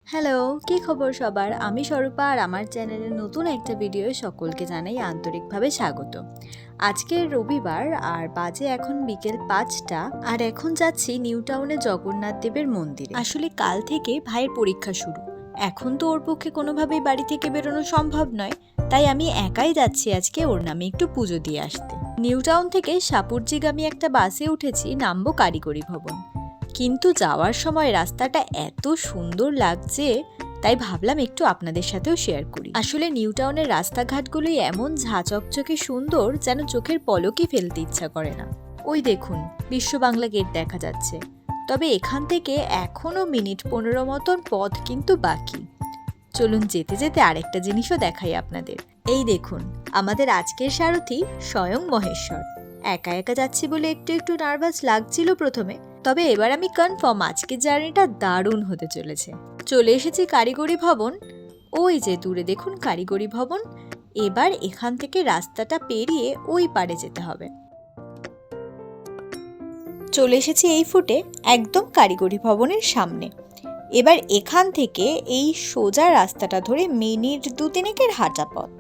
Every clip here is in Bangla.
হ্যালো, কি খবর সবার? আমি স্বরূপা আর আমার চ্যানেলের নতুন একটা ভিডিওয়ে সকলকে জানাই আন্তরিকভাবে স্বাগত। আজকের রবিবার আর বাজে এখন বিকেল ৫টা আর এখন যাচ্ছি নিউ টাউনে জগন্নাথ দেবের মন্দিরে। আসলে কাল থেকে ভাইয়ের পরীক্ষা শুরু। এখন তো ওর পক্ষে কোনোভাবেই বাড়ি থেকে বেরোনো সম্ভব নয়, তাই আমি একাই যাচ্ছি আজকে ওর নামে একটু পুজো দিয়ে আসতে। নিউ টাউন থেকে সাপুরজিগামী একটা বাসে উঠেছি, নামবো কারিগরি ভবন। কিন্তু যাওয়ার সময় রাস্তাটা এত সুন্দর লাগছে, তাই ভাবলাম একটু আপনাদের সাথেও শেয়ার করি। আসলে নিউ টাউনের রাস্তাঘাটগুলি এমন ঝাঁচকচকে সুন্দর যেন চোখের পলকই ফেলতে ইচ্ছা করে না। ওই দেখুন, বিশ্ব বাংলা গেট দেখা যাচ্ছে। তবে এখান থেকে এখনো মিনিট 15 মতন পথ কিন্তু বাকি। চলুন যেতে যেতে আরেকটা জিনিসও দেখাই আপনাদের। এই দেখুন, আমাদের আজকের সারথি স্বয়ং মহেশ্বর। একা একা যাচ্ছি বলে একটু একটু নার্ভাস লাগছিল প্রথমে, তবে এবার আমি কনফার্ম আজকের জার্নিটা দারুণ হতে চলেছে। চলে এসেছি কারিগরি ভবন। ওই যে দূরে দেখুন কারিগরি ভবন। এবার এখান থেকে রাস্তাটা পেরিয়ে ওই পারে যেতে হবে। চলে এসেছি এই ফুটে একদম কারিগরি ভবনের সামনে। এবার এখান থেকে এই সোজা রাস্তাটা ধরে মিনিট 2-3 হাঁটা পথ।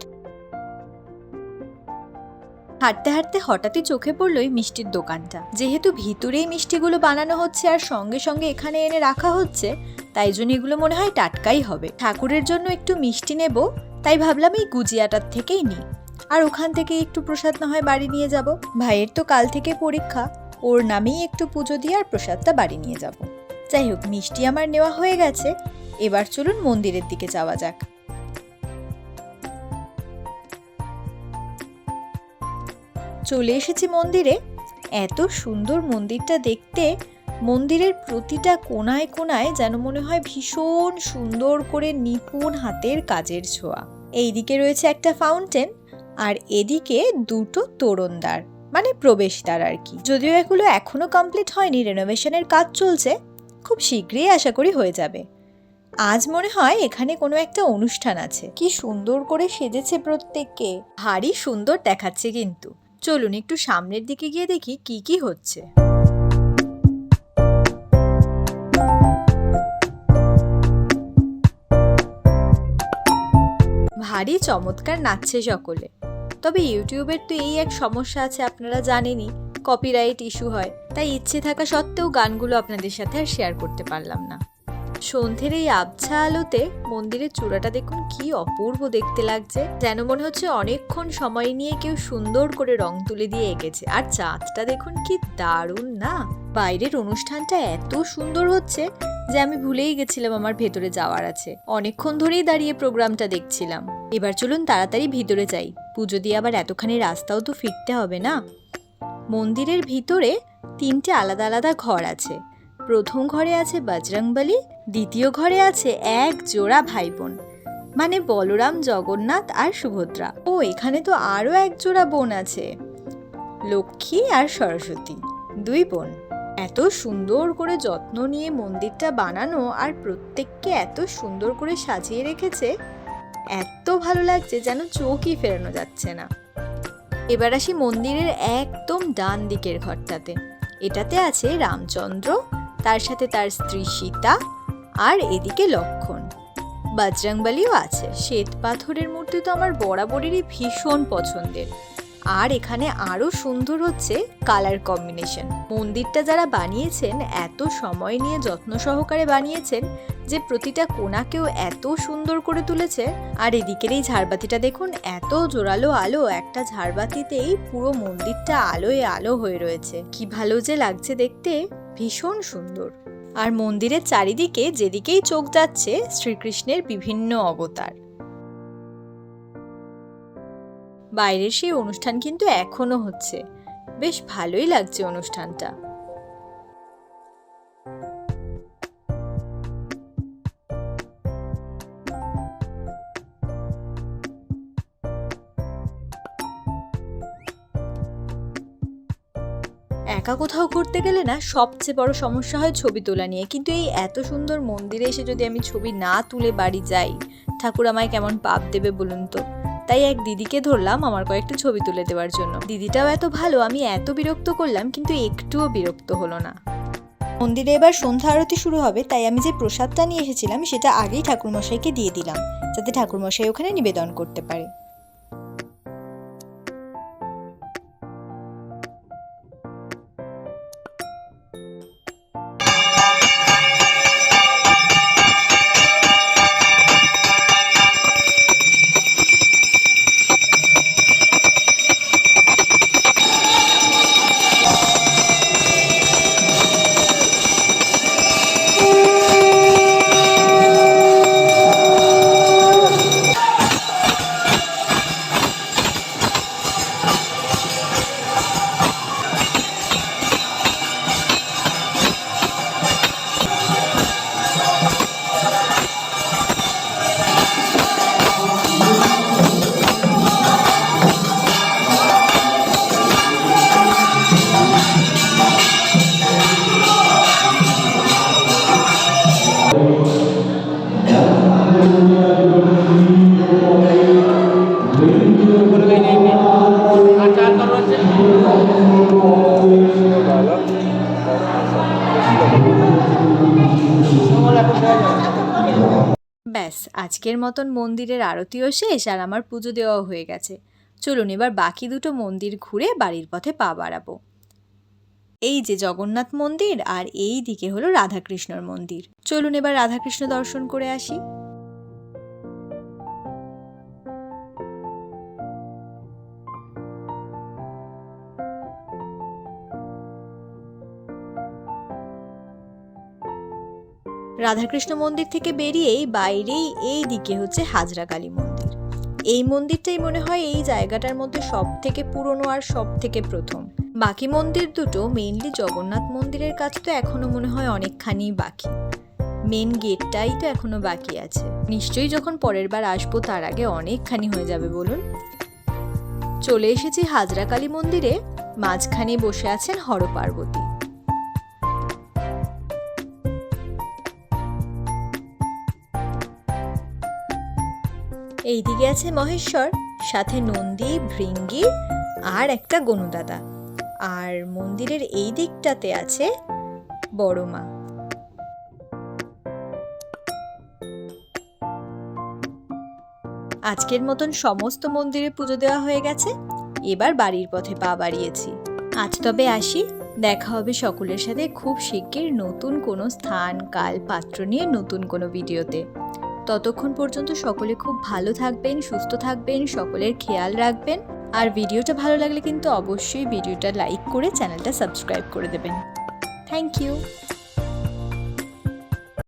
হাঁটতে হাঁটতে হঠাৎই চোখে পড়লো এই মিষ্টির দোকানটা। যেহেতু ভিতরেই মিষ্টিগুলো বানানো হচ্ছে আর সঙ্গে সঙ্গে এখানে এনে রাখা হচ্ছে, তাই জন্য এগুলো মনে হয় টাটকাই হবে। ঠাকুরের জন্য একটু মিষ্টি নেব, তাই ভাবলাম এই গুজিয়াটার থেকেই নিই, আর ওখান থেকে একটু প্রসাদ না হয় বাড়ি নিয়ে যাব। ভাইয়ের তো কাল থেকে পরীক্ষা, ওর নামেই একটু পুজো দিয়ে আর প্রসাদটা বাড়ি নিয়ে যাব। যাই হোক, মিষ্টি আমার নেওয়া হয়ে গেছে। এবার চলুন মন্দিরের দিকে যাওয়া যাক। চলে এসেছি মন্দিরে। এত সুন্দর মন্দিরটা দেখতে। মন্দিরের প্রতিটা কোণায় কোণায় যেন মনে হয় ভীষণ সুন্দর করে নিপুণ হাতের কাজের ছোঁয়া। এইদিকে রয়েছে একটা ফাউন্টেন, আর এদিকে দুটো তোরণদ্বার, মানে প্রবেশদ্বার আর কি। যদিও এগুলো এখনো কমপ্লিট হয়নি, রেনোভেশনের কাজ চলছে, খুব শীঘ্রই আশা করি হয়ে যাবে। আজ মনে হয় এখানে কোনো একটা অনুষ্ঠান আছে। কি সুন্দর করে সেজেছে প্রত্যেককে, ভারী সুন্দর দেখাচ্ছে কিন্তু। চলুন একটু সামনের দিকে গিয়ে দেখি কি কি হচ্ছে। ভারী চমৎকার নাচছে সকলে। তবে ইউটিউবের তো এই এক সমস্যা আছে, আপনারা জানেনই, কপিরাইট ইস্যু হয়। তাই ইচ্ছে থাকা সত্ত্বেও গানগুলো আপনাদের সাথে আর শেয়ার করতে পারলাম না। সন্ধ্যের এই আবছা আলোতে মন্দিরের চূড়াটা দেখুন কি অপূর্ব দেখতে লাগছে, যেন মনে হচ্ছে অনেকক্ষণ সময় নিয়ে কেউ সুন্দর করে রং তুলে দিয়ে এঁকেছে। আর চাঁদটা দেখুন কি দারুণ না। বাইরের অনুষ্ঠানটা এত সুন্দর হচ্ছে যে আমি ভুলেই গেছিলাম আমার ভেতরে যাওয়ার আছে। অনেকক্ষণ ধরেই দাঁড়িয়ে প্রোগ্রামটা দেখছিলাম। এবার চলুন তাড়াতাড়ি ভিতরে যাই, পুজো দিয়ে আবার এতখানি রাস্তাও তো ফিরতে হবে না। মন্দিরের ভিতরে 3টে আলাদা আলাদা ঘর আছে। প্রথম ঘরে আছে বজরংবলী, দ্বিতীয় ঘরে আছে এক জোড়া ভাই বোন, মানে বলরাম, জগন্নাথ আর সুভদ্রা। ও এখানে তো আরো এক জোড়া বোন আছে, লক্ষ্মী আর সরস্বতী, 2 বোন। এত সুন্দর করে যত্ন নিয়ে মন্দিরটা বানানো, আর প্রত্যেককে এত সুন্দর করে সাজিয়ে রেখেছে, এত ভালো লাগছে যেন চোখই ফেরানো যাচ্ছে না। এবার আসি মন্দিরের একদম ডান দিকের ঘরটাতে। এটাতে আছে রামচন্দ্র, তার সাথে তার স্ত্রী সীতা, আর এদিকে লক্ষণ। বজরংবলীও আছে। শ্বেত পাথরের মূর্তি তো আমার বরাবরেরই ভীষণ পছন্দের। আর এখানে আরো সুন্দর হচ্ছে কালার কম্বিনেশন। মন্দিরটা যারা বানিয়েছেন এত সময় নিয়ে যত্ন সহকারে বানিয়েছেন যে প্রতিটা কোণাকেও এত সুন্দর করে তুলেছে। আর এদিকের এই ঝাড়বাতিটা দেখুন, এত জোরালো আলো, একটা ঝাড়বাতিতেই পুরো মন্দিরটা আলোয় আলো হয়ে রয়েছে। কি ভালো যে লাগছে দেখতে, ভীষণ সুন্দর। আর মন্দিরের চারিদিকে যেদিকেই চোখ যাচ্ছে শ্রীকৃষ্ণের বিভিন্ন অবতার। বাইরের সেই অনুষ্ঠান কিন্তু এখনো হচ্ছে, বেশ ভালোই লাগছে অনুষ্ঠানটা। একা কোথাও ঘুরতে গেলে না সবচেয়ে বড় সমস্যা হয় ছবি তোলা নিয়ে। কিন্তু এই এত সুন্দর মন্দিরে এসে যদি আমি ছবি না তুলে বাড়ি যাই, ঠাকুর আমায় কেমন পাপ দেবে বলুন তো। তাই এক দিদিকে ধরলাম আমার কয়েকটা ছবি তুলে দেওয়ার জন্য। দিদিটাও এত ভালো, আমি এত বিরক্ত করলাম কিন্তু একটুও বিরক্ত হলো না। মন্দিরে এবার সন্ধ্যা আরতি শুরু হবে, তাই আমি যে প্রসাদটা নিয়ে এসেছিলাম সেটা আগেই ঠাকুরমশাইকে দিয়ে দিলাম, যাতে ঠাকুরমশাই ওখানে নিবেদন করতে পারে। ব্যাস, আজকের মতন মন্দিরের আরতিও শেষ আর আমার পুজো দেওয়া হয়ে গেছে। চলুন এবার বাকি দুটো মন্দির ঘুরে বাড়ির পথে পা বাড়াবো। এই যে জগন্নাথ মন্দির আর এই দিকে হলো রাধাকৃষ্ণর মন্দির। চলুন এবার রাধাকৃষ্ণ দর্শন করে আসি। রাধাকৃষ্ণ মন্দির থেকে বেরিয়েই বাইরেই এই দিকে হচ্ছে হাজরা কালী মন্দির। এই মন্দিরটাই মনে হয় এই জায়গাটার মধ্যে সব থেকে পুরনো আর সব থেকে প্রথম। বাকি মন্দির দুটো, মেইনলি জগন্নাথ মন্দিরের কাজ তো এখনো মনে হয় অনেকখানি বাকি। মেন গেটটাই তো এখনো বাকি আছে। নিশ্চয়ই যখন পরের বার আসবো তার আগে অনেকখানি হয়ে যাবে বলুন। চলে এসেছি হাজরা কালী মন্দিরে। মাঝখানে বসে আছেন হর পার্বতী। এইদিকে আছে মহেশ্বর, সাথে নন্দী, ভৃঙ্গি আর একটা গনুদাদা। আর মন্দিরের এই দিকটাতে আছে বড় মা। আজকের মতন সমস্ত মন্দিরে পুজো দেওয়া হয়ে গেছে, এবার বাড়ির পথে পা বাড়িয়েছি। আজ তবে আসি, দেখা হবে সকলের সাথে খুব শিগগির নতুন কোনো স্থান, কাল, পাত্র নিয়ে নতুন কোনো ভিডিওতে। ততক্ষণ পর্যন্ত সকলে খুব ভালো থাকবেন, সুস্থ থাকবেন, সকলের খেয়াল রাখবেন। আর ভিডিওটা ভালো লাগলে কিন্তু অবশ্যই ভিডিওটা লাইক করে চ্যানেলটা সাবস্ক্রাইব করে দেবেন। Thank you.